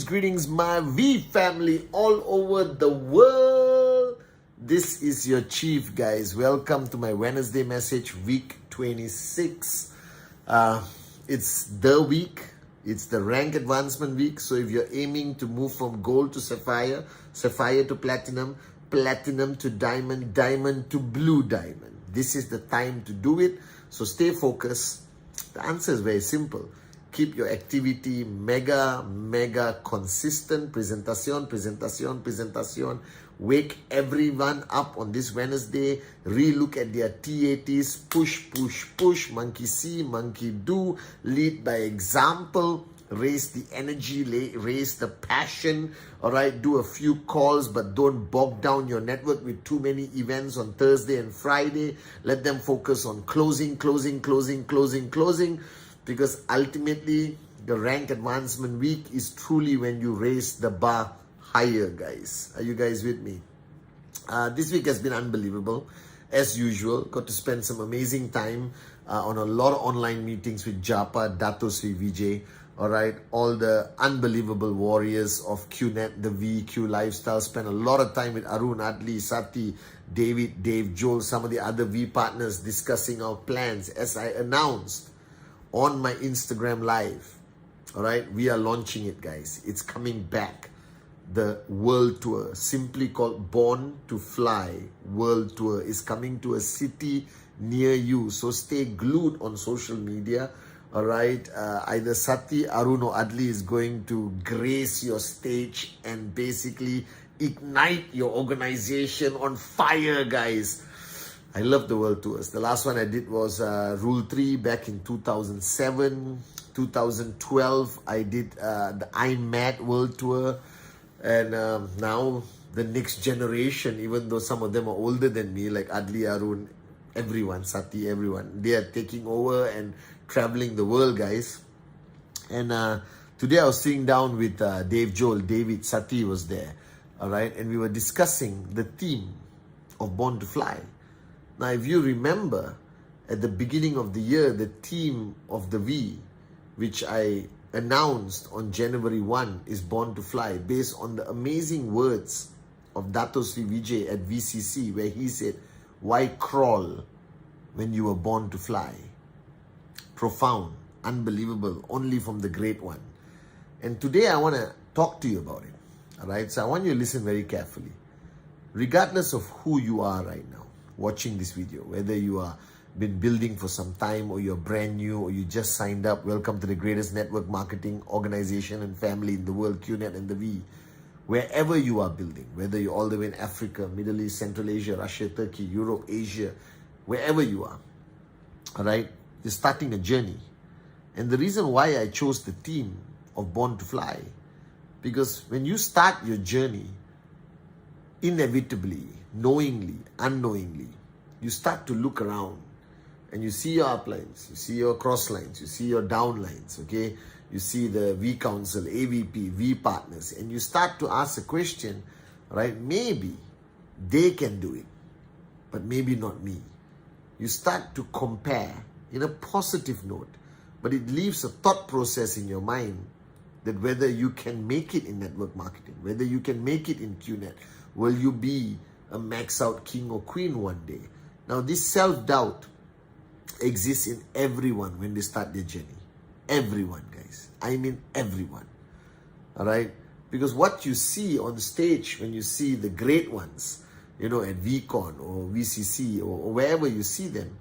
Greetings, my V family all over the world. This is your Chief, guys. Welcome to my Wednesday message, week 26. It's the week. It's the rank advancement week. So if you're aiming to move from gold to sapphire, sapphire to platinum, platinum to diamond, diamond to blue diamond, this is the time to do it. So stay focused. The answer is very simple. Keep your activity mega consistent. Presentation. Wake everyone up on this Wednesday. Relook at their TATs. Push. Monkey see, monkey do. Lead by example. Raise the energy, raise the passion. Alright, do a few calls, but don't bog down your network with too many events on Thursday and Friday. Let them focus on closing. Because ultimately, the rank advancement week is truly when you raise the bar higher, guys. Are you guys with me? This week has been unbelievable. As usual, got to spend some amazing time on a lot of online meetings with Japa, Dato Sri Vijay. Alright, all the unbelievable warriors of QNet, the VQ lifestyle. Spent a lot of time with Arun, Adli, Sati, David, Dave, Joel, some of the other V partners discussing our plans. As I announced on my Instagram live, all right, we are launching it, guys. It's coming back. The world tour, simply called Born to Fly World Tour, is coming to a city near you. So stay glued on social media. All right, either Sati, Arun or Adli is going to grace your stage and basically ignite your organization on fire, guys. I love the world tours. The last one I did was Rule 3 back in 2007. 2012, I did the I'm Mad World Tour. And now the next generation, even though some of them are older than me, like Adli, Arun, everyone, Sati, everyone, they are taking over and traveling the world, guys. And today I was sitting down with Dave, Joel, David, Sati was there. All right. And we were discussing the theme of Born to Fly. Now, if you remember, at the beginning of the year, the theme of the V, which I announced on January 1, is Born to Fly, based on the amazing words of Dato Sri Vijay at VCC, where he said, "Why crawl when you were born to fly?" Profound, unbelievable, only from the great one. And today I want to talk to you about it. All right, so I want you to listen very carefully. Regardless of who you are right now, watching this video, whether you are been building for some time or you're brand new or you just signed up, welcome to the greatest network marketing organization and family in the world, QNet and the V. Wherever you are building, whether you're all the way in Africa, Middle East, Central Asia, Russia, Turkey, Europe, Asia, wherever you are, all right, you're starting a journey. And the reason why I chose the theme of Born to Fly, because when you start your journey, inevitably, knowingly, unknowingly, you start to look around and you see your uplines, you see your cross lines, you see your downlines, okay? You see the V Council, AVP, V partners, and you start to ask the question, right? Maybe they can do it, but maybe not me. You start to compare in a positive note, but it leaves a thought process in your mind that whether you can make it in network marketing, whether you can make it in QNet, will you be a max out king or queen one day? Now, this self-doubt exists in everyone when they start their journey. Everyone, guys. I mean everyone. All right? Because what you see on stage when you see the great ones, you know, at VCon or VCC or wherever you see them,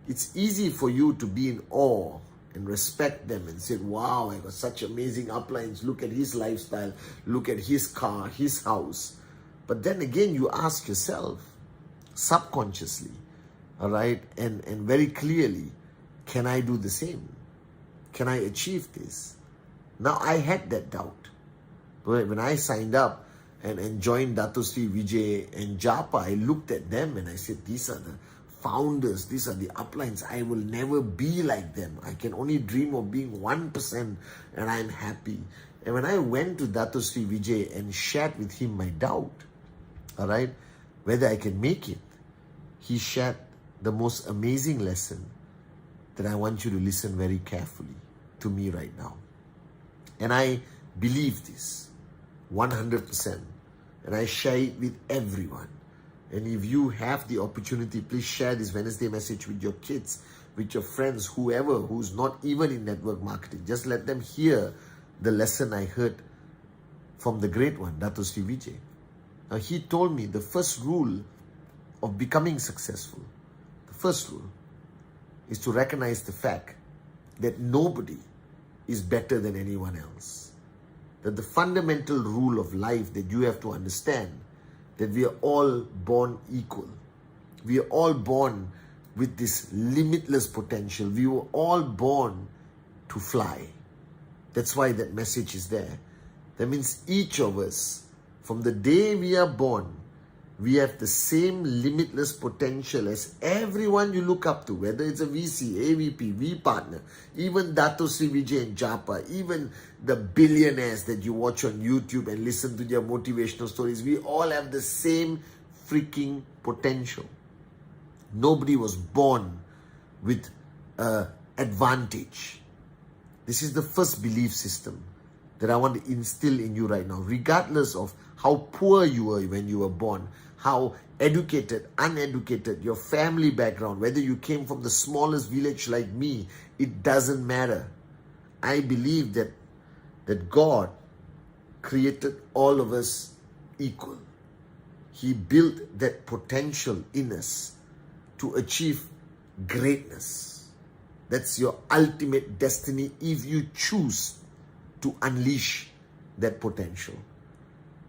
it's easy for you to be in awe and respect them and say, wow, I got such amazing uplines. Look at his lifestyle. Look at his car, his house. But then again, you ask yourself, subconsciously, all right, and very clearly, can I do the same? Can I achieve this? Now, I had that doubt. But when I signed up and joined Dato Sri Vijay and Japa, I looked at them and I said, these are the founders, these are the uplines. I will never be like them. I can only dream of being 1% and I'm happy. And when I went to Dato Sri Vijay and shared with him my doubt, all right, whether I can make it, he shared the most amazing lesson that I want you to listen very carefully to me right now. And I believe this 100%. And I share it with everyone. And if you have the opportunity, please share this Wednesday message with your kids, with your friends, whoever who's not even in network marketing. Just let them hear the lesson I heard from the great one, Dato Sri Vijay. Now, he told me the first rule of becoming successful, the first rule is to recognize the fact that nobody is better than anyone else. That the fundamental rule of life that you have to understand, that we are all born equal. We are all born with this limitless potential. We were all born to fly. That's why that message is there. That means each of us, from the day we are born, we have the same limitless potential as everyone you look up to, whether it's a VC, AVP, V partner, even Dato Sri Vijay and Japa, even the billionaires that you watch on YouTube and listen to their motivational stories. We all have the same freaking potential. Nobody was born with advantage. This is the first belief system that I want to instill in you right now, regardless of how poor you were when you were born, how educated, uneducated, your family background, whether you came from the smallest village like me, it doesn't matter. I believe that God created all of us equal. He built that potential in us to achieve greatness. That's your ultimate destiny if you choose to unleash that potential.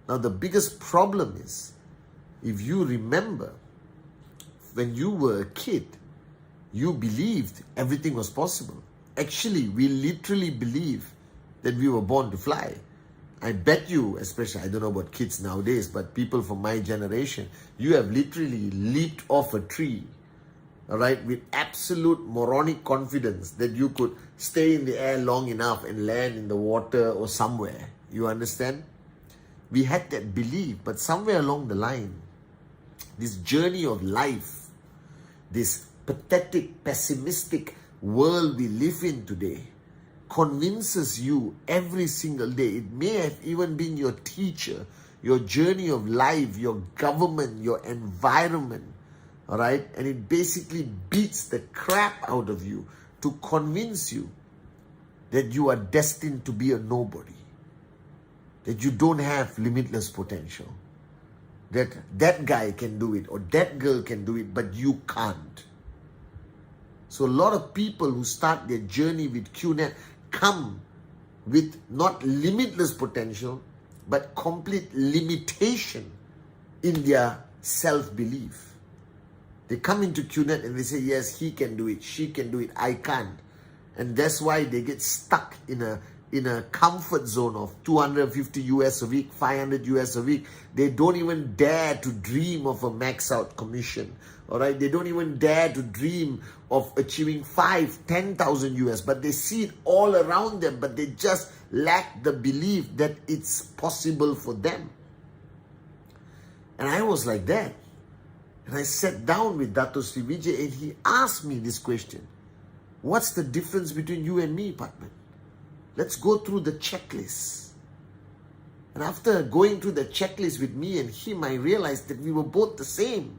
Now, the biggest problem is, if you remember, when you were a kid, you believed everything was possible. Actually, we literally believe that we were born to fly. I bet you, especially, I don't know about kids nowadays, but people from my generation, you have literally leaped off a tree, all right, with absolute moronic confidence that you could stay in the air long enough and land in the water or somewhere. You understand? We had that belief, but somewhere along the line, this journey of life, this pathetic, pessimistic world we live in today, convinces you every single day. It may have even been your teacher, your journey of life, your government, your environment, all right? And it basically beats the crap out of you to convince you that you are destined to be a nobody, that you don't have limitless potential, that that guy can do it or that girl can do it, but you can't. So a lot of people who start their journey with QNet come with not limitless potential, but complete limitation in their self-belief. They come into QNet and they say, yes, he can do it, she can do it, I can't. And that's why they get stuck in a comfort zone of 250 US a week, 500 US a week. They don't even dare to dream of a max out commission. All right, they don't even dare to dream of achieving 10,000 US, but they see it all around them, but they just lack the belief that it's possible for them. And I was like that. And I sat down with Dato Sri Vijay and he asked me this question. What's the difference between you and me, Pathman? Let's go through the checklist. And after going through the checklist with me and him, I realized that we were both the same.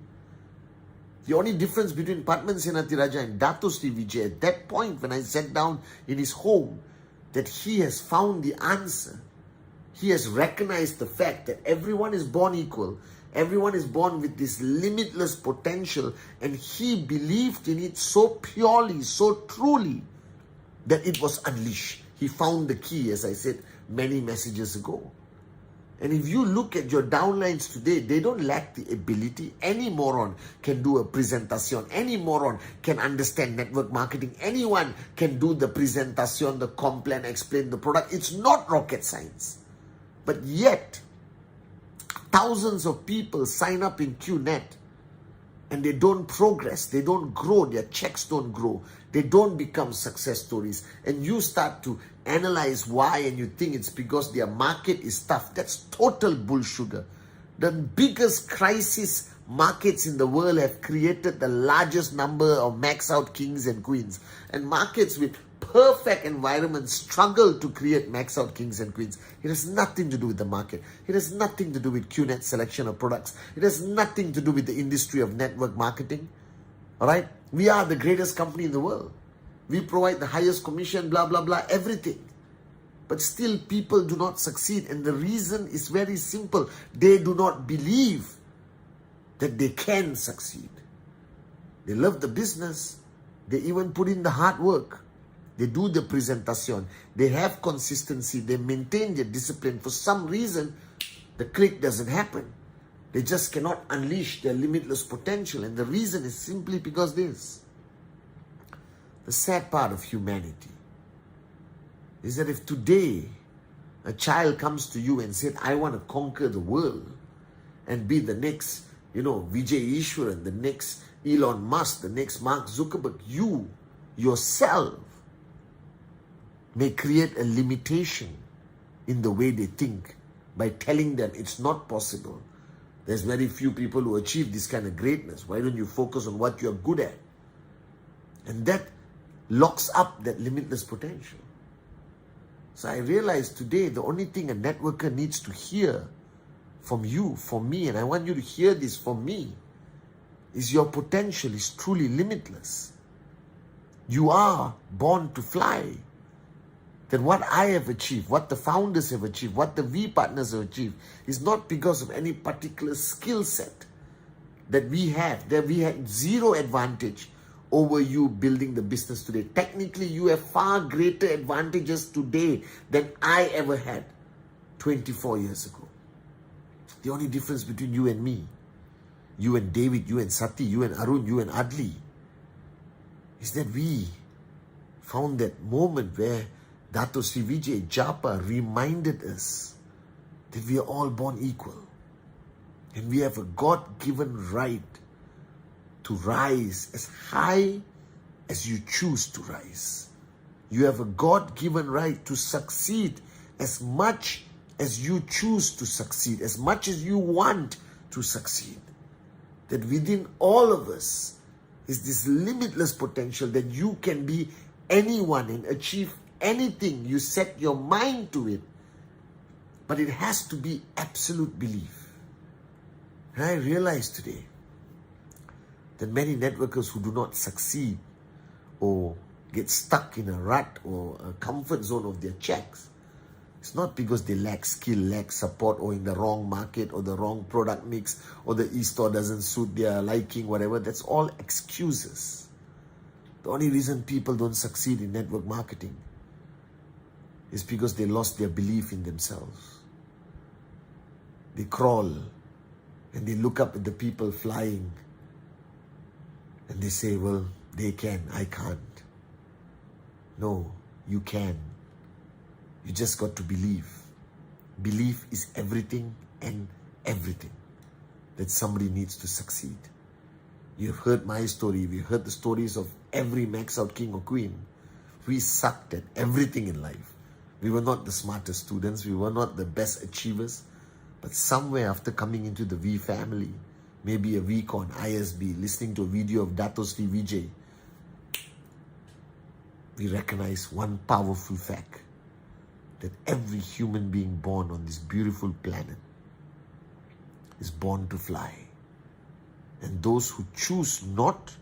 The only difference between Pathman Senatiraja and Dato Sri Vijay at that point when I sat down in his home, that he has found the answer. He has recognized the fact that everyone is born equal. Everyone is born with this limitless potential, and he believed in it so purely, so truly, that it was unleashed. He found the key, as I said many messages ago. And if you look at your downlines today, they don't lack the ability. Any moron can do a presentation. Any moron can understand network marketing. Anyone can do the presentation, the comp plan, explain the product. It's not rocket science. But yet, thousands of people sign up in QNet and they don't progress, they don't grow, their checks don't grow, they don't become success stories. And you start to analyze why and you think it's because their market is tough. That's total bullsugar. The biggest crisis markets in the world have created the largest number of max out kings and queens. And markets with perfect environments struggle to create max out kings and queens. It has nothing to do with the market. It has nothing to do with QNet selection of products. It has nothing to do with the industry of network marketing. All right? We are the greatest company in the world. We provide the highest commission, blah, blah, blah, everything. But still people do not succeed. And the reason is very simple. They do not believe that they can succeed. They love the business. They even put in the hard work. They do the presentation. They have consistency. They maintain their discipline. For some reason, the click doesn't happen. They just cannot unleash their limitless potential. And the reason is simply because this. The sad part of humanity is that if today a child comes to you and said, I want to conquer the world and be the next, Vijay Ishwaran, the next Elon Musk, the next Mark Zuckerberg, you yourself may create a limitation in the way they think by telling them it's not possible. There's very few people who achieve this kind of greatness. Why don't you focus on what you're good at? And that locks up that limitless potential. So I realized today the only thing a networker needs to hear from you, from me, and I want you to hear this from me, is your potential is truly limitless. You are born to fly. That what I have achieved, what the founders have achieved, what the V partners have achieved is not because of any particular skill set that we have. That we had zero advantage over you building the business today. Technically, you have far greater advantages today than I ever had 24 years ago. The only difference between you and me, you and David, you and Sati, you and Arun, you and Adli, is that we found that moment where Dato Sri Vijay Japa reminded us that we are all born equal. And we have a God-given right to rise as high as you choose to rise. You have a God-given right to succeed as much as you choose to succeed, as much as you want to succeed. That within all of us is this limitless potential that you can be anyone and achieve anything you set your mind to it. But it has to be absolute belief. And I realize today that many networkers who do not succeed or get stuck in a rut or a comfort zone of their checks, it's not because they lack skill, lack support, or in the wrong market, or the wrong product mix, or the e-store doesn't suit their liking, whatever. That's all excuses. The only reason people don't succeed in network marketing is because they lost their belief in themselves. They crawl and they look up at the people flying and they say, well, they can, I can't. No, you can. You just got to believe. Belief is everything and everything that somebody needs to succeed. You've heard my story. We've heard the stories of every max out king or queen. We sucked at everything in life. We were not the smartest students. We were not the best achievers. But somewhere after coming into the V family, maybe a week on ISB, listening to a video of Dato Sri Vijay, we recognize one powerful fact, that every human being born on this beautiful planet is born to fly. And those who choose not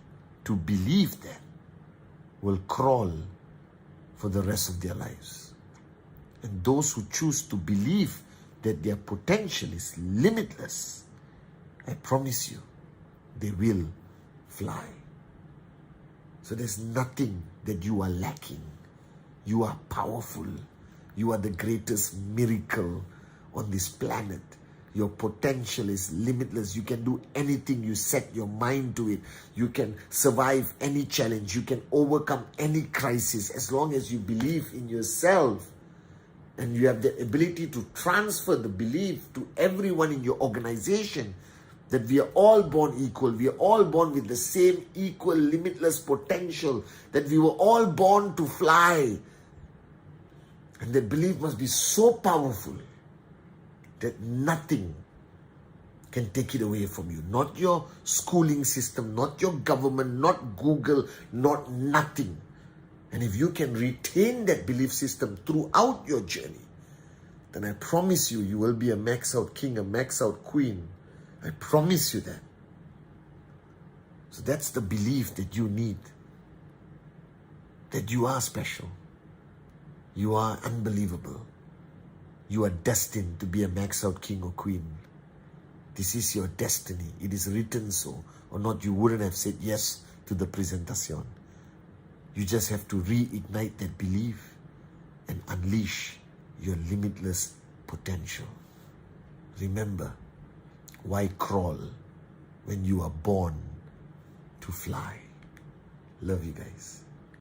to believe that will crawl for the rest of their lives. And those who choose to believe that their potential is limitless, I promise you, they will fly. So there's nothing that you are lacking. You are powerful. You are the greatest miracle on this planet. Your potential is limitless. You can do anything you set your mind to it. You can survive any challenge. You can overcome any crisis as long as you believe in yourself. And you have the ability to transfer the belief to everyone in your organization that we are all born equal. We are all born with the same equal, limitless potential. That we were all born to fly. And that belief must be so powerful that nothing can take it away from you. Not your schooling system, not your government, not Google, not nothing. And if you can retain that belief system throughout your journey, then I promise you, you will be a max out king, a max out queen. I promise you that. So that's the belief that you need. That you are special. You are unbelievable. You are destined to be a max out king or queen. This is your destiny. It is written so. Or not, you wouldn't have said yes to the presentation. You just have to reignite that belief and unleash your limitless potential. Remember, why crawl when you are born to fly? Love you guys.